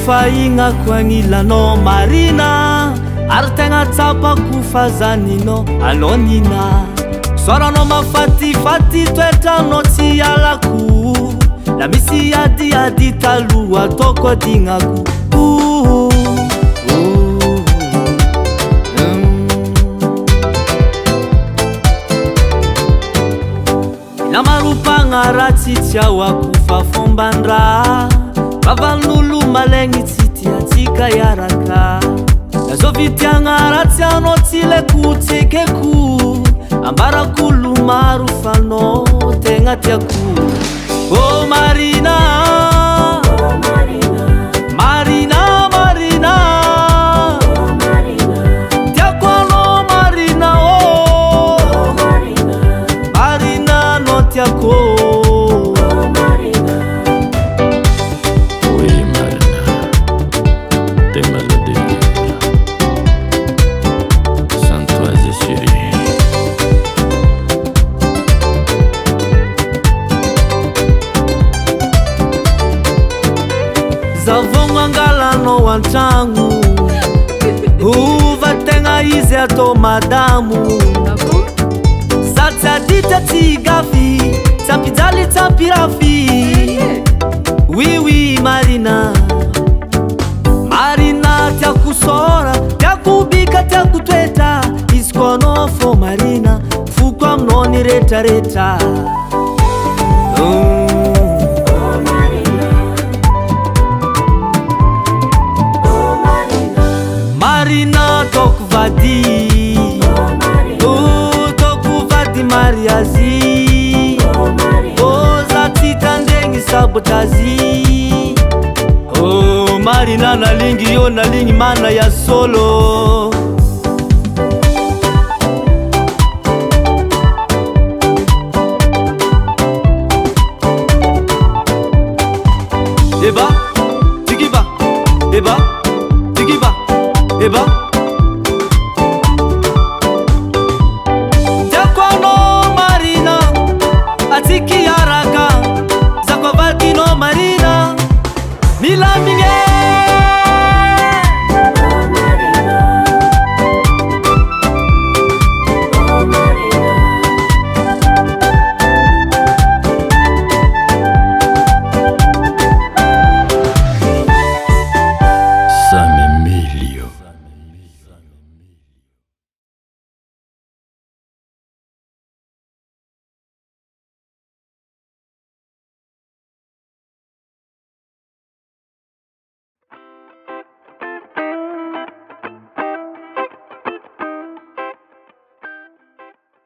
fainako agnilanao marina ary tegna tsapako fazaninao anao nina soranao mafatifaty toetranao tsy alako la misy adiady taloha ataoko adignako na marupagna ratsy tsy ahoako fa fomban-draha vavan'olo malegny tsy tiatsika iaraka na zao vitiagna ratsy anao tsy laiko tsekeko ambarak'olo maro fanao tegna tiako oh Marina Marina Marina tiako anao Marina oh Marina no tiako zavogno angalanao antragno ova tegna izy atao madamo za tsy aditra tsy gafy tsy ampijaly tsy ampirafy oui Marina Marina tiako sora tiako bika tiako toetra izy ko anao fô Marina foko aminao ny retraretra Marina toko vady oh toko vady mariazy oh za tsy tandregny sabotazy oh Marina nalingy yo naligny mana ya solo eba tigiba eba tigiba eba